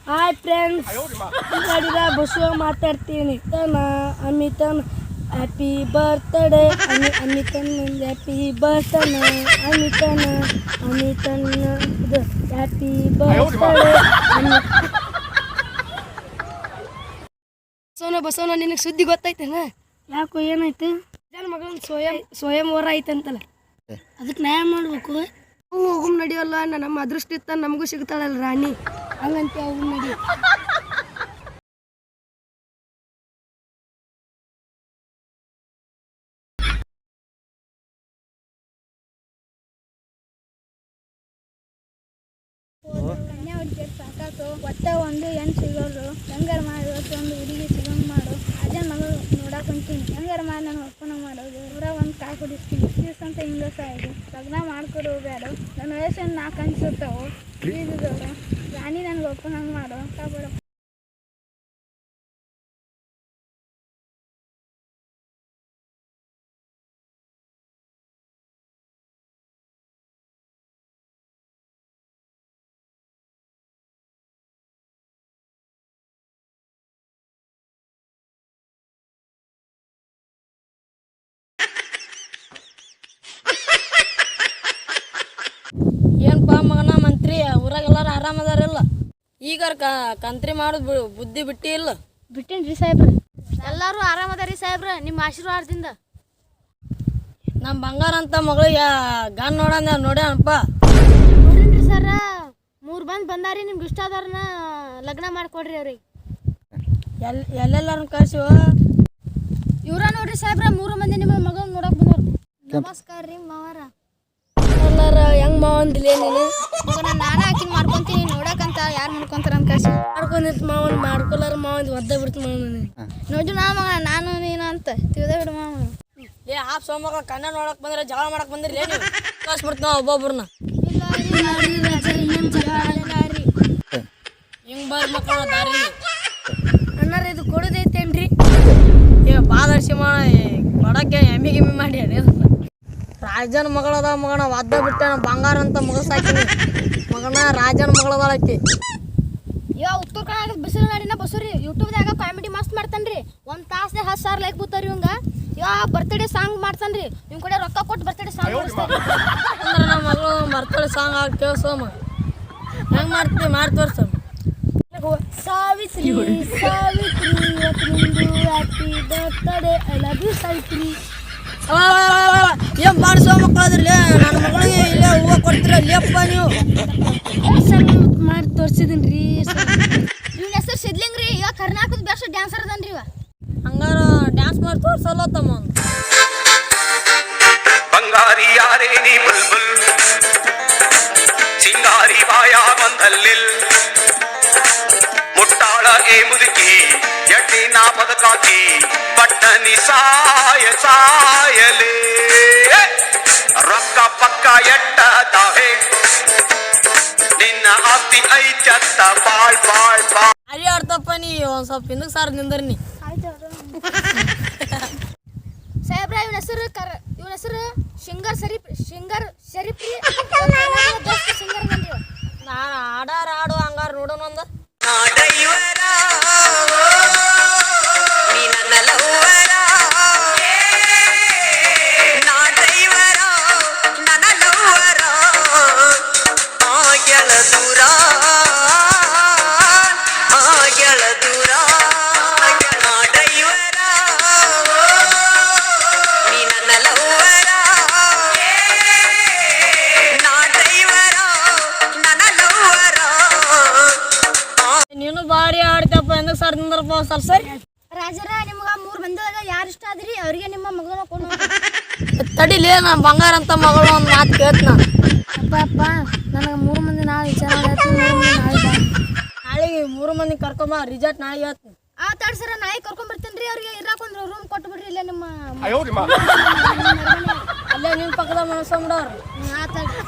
Hi friends, ನೋಡಿದ ಬಸವ ಮಾತಾಡ್ತೀನಿ. ಅಮಿತನ happy birthday, ಅಮಿತನ happy birthday, ಅಮಿತನ ಇದು ಹ್ಯಾಪಿ ಬರ್ತ್ಡೇ. ಬಸವನ ನಿನಗೆ ಸುದ್ದಿ ಗೊತ್ತೈತೇನ? ಯಾಕೋ ಏನಾಯ್ತು? ಜನ ಮಗಳನ್ನ ಸ್ವಯಂವರ ಐತಂತಲ್ಲ, ಅದಕ್ಕೆ ನ್ಯಾಯ ಮಾಡ್ಬೇಕು. ಹೋಗುಮ್ ನಡಿಯಲ್ಲ, ನಮ್ಮ ಅದೃಷ್ಟ ಇತ್ತ ನಮಗೂ ಸಿಗ್ತಾಳಲ್ಲ ರಾಣಿ, ಹಂಗಂತ ಹೋಗುಮ್ ನಡಿ. ಸಾಕಾತು ಒಟ್ಟ ಒಂದು ಹೆಣ್ಣು ಸಿಗೋರು, ಹೆಂಗಾರ ಮಾಡಿ ಇವತ್ತು ಒಂದು ಹುಡುಗಿ ಸಿಗಂಗ್ ಮಾಡು. ಅಜ್ಜನ ಮಗಳು ನೋಡಕ್ ಹೊಂಟೀನಿ, ಹೆಂಗಾರ ಮಾಡಿ ನಾನು ಒಪ್ಪನ ಮಾಡೋದು. ಊರ ಒಂದು ಕಾಯಿ ಕುಡಿಸ್ತೀನಿ, ದಿವ್ಸ ಅಂತ ಹಿಂಗ ಸಾಯ್ದು ಲಗ್ನ ಮಾಡ್ಕೊಡು ಬೇಡ. ನನ್ನ ವಯಸ್ಸು 4 ಅನ್ಸುತ್ತಾವು. ಬೀದಿದವರು ರಾಣಿ ನನಗೆ ಒಪ್ಪನಂಗೆ ಮಾಡು ಕಾಬೇಡ. ಏನಪ್ಪ ಮಗನ ಮಂತ್ರಿ, ಊರಾಗೆಲ್ಲರೂ ಆರಾಮದಾರಿಲ್ಲ? ಈಗ ಕಂತ್ರಿ ಮಾಡೋದು ಬುದ್ಧಿ ಬಿಟ್ಟಿ ಇಲ್ಲ? ಬಿಟ್ಟೇನ್ರಿ ಸಾಹೇಬ್ರ, ಎಲ್ಲರೂ ಆರಾಮದಾರಿ ಸಾಹೇಬ್ರ, ನಿಮ್ಮ ಆಶೀರ್ವಾದದಿಂದ. ನಮ್ಮ ಬಂಗಾರ ಅಂತ ಮಗಳಿಗೆ ಗನ್ ನೋಡ್ಯಾನಪ್ಪ. ನೋಡ್ರಿ ಸರ, 3 ಬಂದಾರಿ, ನಿಮ್ಗೆ ಇಷ್ಟ ಆದವ್ರನ್ನ ಲಗ್ನ ಮಾಡಿಕೊಡ್ರಿ ಅವ್ರಿಗೆ. ಎಲ್ಲೆಲ್ಲಾರನ್ನ ಕಳ್ಸಿವ? ಇವ್ರ ನೋಡ್ರಿ ಸಾಹೇಬ್ರ, 3 ಮಂದಿ ನಿಮ್ಮ ಮಗ ನೋಡಕ್ ಬಂದವ್ರು. ನಮಸ್ಕಾರ ರೀ ಮಾವಾರ. ಎಲ್ಲಾರ ಹೆಂಗ್ ಮಾವಂದಿಲ್ಲ ನೀನು? ನಾನು ಹಾಕಿನ ಮಾಡ್ಕೊಂತೀನಿ ನೋಡಕಂತ, ಯಾರು ಮಾಡ್ಕೊಂತಾರ ಅಂತ ಕಳ್ಸಿ. ಮಾಡ್ಕೊಂಡಿತ್ತು ಮಾವನ್, ಮಾಡ್ಕೊಲಾರ ಮಾವಂದ್ ಒದ್ದ ಬಿಡ್ತು ಮಾವನ. ನೋಡ್ರಿ ನಾನು ನೀನು ಅಂತ ತಿಳಿದ ಬಿಡು ಮಾವ. ಹಾಫ್ ಸೋಮಗ ಕಣ್ಣ ನೋಡಕ್ ಬಂದ್ರೆ ಜಗಳ ಮಾಡಕ್ ಬಂದ್ರಿ ನೀವು, ಕಳ್ಸ್ಬಿಡ್ತು ನಾವು ಒಬ್ಬೊಬ್ರನ್ನ. ಹಿಂಗ್ ಬಾರ್ ಮಕ್ಕಳು ದಾರಿ ಅಣ್ಣಾರ, ಇದು ಕೊಡೋದೈತೇನ್ರಿ? ಬಾದರ್ಶಿ ಕೊಡಕ್ಕೆ ಎಮ್ಮಿ ಗಿಮ್ಮಿ ಮಾಡಿ ರಾಜನ ಮಗಳದ ಮಗನ ಒದ್ದ ಬಿಟ್ಟಾನ, ಬಂಗಾರ ಅಂತ ಮಗ ಸಾಕಿನಿ ಮಗನ, ರಾಜನ ಮಗಳದಾಳಕ್ಕಿ. ಇವಾಗ ಉತ್ತರ ಕರ್ನಾಟಕದ ಬಿಸಿಲು ನಾಡಿನ ಬಸೂರಿ ಯೂಟ್ಯೂಬ್ದಾಗ ಕಾಮಿಡಿ ಮಸ್ತ್ ಮಾಡ್ತಾನ್ರಿ. 1 ತಾಸ್ನಾಗ 10,000 ಲೈಕ್ ಬೂತಾರಿ ಇವಂಗ. ಇವಾಗ ಬರ್ತ್ಡೇ ಸಾಂಗ್ ಮಾಡ್ತಾನ್ರಿ, ಇವ್ ಕಡೆ ರೊಕ್ಕ ಕೊಟ್ಟು ಬರ್ತ್ಡೇ ಸಾಂಗ್ ಮಾಡಿಸ್ತಾರ. ಅಂದ್ರೆ ನಮ್ಮ ಮಗಳು ಬರ್ತ್ಡೇ ಸಾಂಗ್ ಆಗಿ ಕೇಳಿಸೋಮ, ಹೆಂಗ್ ಮಾಡಿ ತೋರ್ಸೋಮ. ಸಾವಿತ್ರಿ ಸಾವಿತ್ರಿ ಇವತ್ತು ನಿಂದು happy birthday, I love you Savitri. ಏನ್ ಬಾಡಿಸೋ ಮಕ್ಕಳಾದ್ರಲ್ಲೇ, ನನ್ನ ಮಗಳಿಗೆ ಇಲ್ಲೇ ಹೂವು ಕೊಡ್ತೀರ ಲೇಪ್ಪ ನೀವು. ಮಾಡಿ ತೋರಿಸಿದೀನಿ ರೀ. ಇವ್ನ ಹೆಸರು ಸಿದ್ಲಿಂಗ್ ರೀ, ಇವಾಗ ಕರ್ನಾಟಕದ ಬೆಸ್ಟ್ ಡ್ಯಾನ್ಸರ್ ಅದನ್ರಿ. ಇವ ಹಂಗಾರ ಡ್ಯಾನ್ಸ್ ಮಾಡಿ ತೋರ್ಸಲ್ಲ ತಮ್ಮ. ಬಂಗಾರಿ ಯಾರೇ ನೀ ಬುಲ್ಬುಲ್, ಸಿಂಗಾರಿ ಬಾಯ ಬಂದಲ್ಲಿಲ್, ಮುಟ್ಟಾಳ ಏ ಮುದುಕಿ ಎಟ್ಟಿ ನಾ ಬದುಕಾಕಿ, ಪಟ್ಟನಿ ಸಾಯಲೇ ರೊಕ್ಕ ಪಕ್ಕ ಎಟ್ಟದಾವೆ, ನಿನ್ನ ಆಸ್ತಿ ಐಚತ್ತ ಬಾಳ್ ಬಾಳ್ ಬಾಳ್. ಅರಿ ಆಡ್ತಪ್ಪ ನೀ ಒಂದ್ ಸ್ವಲ್ಪ ಹಿಂದಕ್ಕೆ ಸಾರ್ ನಿಂದರ್ ನೀ. ಸಾಹೇಬ್ರ, ಇವನ ಹೆಸರು ಸಿಂಗರ್ ಶರೀಫ್ ರೀ. ನಾನು ಆಡು ಹಂಗಾರ ನೋಡೋಣ ಒಂದು. ನೀನು ಬಾರಿ ಆಡ್ತಪ್ಪ, ಎಂದಕ್ಕೆ ಸರ್ ನಿಂದ್ರಪ್ಪ ಸ್ವಲ್ಪ ಸರಿ. ರಾಜರ, ನಿಮ್ಗೆ 3 ಮಂದಿದಾಗ ಯಾರು ಇಷ್ಟ ಆದ್ರಿ ಅವ್ರಿಗೆ ನಿಮ್ಮ ಮಗಳನ್ನ ಕೊಂಡು ತಡಿಲೇ, ನಾ ಬಂಗಾರ ಅಂತ ಮಗಳು ಒಂದು ಮಾತು ಕೇಳ್ತ. ಅಪ್ಪ ನನಗೆ 3 ಮಂದಿ ನಾಳೆ ವಿಚಾರ ನಾಳೆಗೆ 3 ಮಂದಿ ಕರ್ಕೊಂಬ, ರಿಸಲ್ಟ್ ನಾಳೆಗೆ ಹೇಳ್ತೀನಿ. ಆತಾಡ್ ಸರ, ನಾಳೆ ಕರ್ಕೊಂಡ್ ಬರ್ತೀನಿ. ಅವ್ರಿಗೆ ಇರಾಕ ಒಂದು ರೂಮ್ ಕೊಟ್ಟು ಬಿಡ್ರಿ ಇಲ್ಲೇ ನಿಮ್ಮ ಅಲ್ಲೇ ನಿಮ್ಮ ಪಕ್ಕದ ಮನಸ್ಸಂಬಿಡವ್ರು. ಆತಾಡ್ರಿ.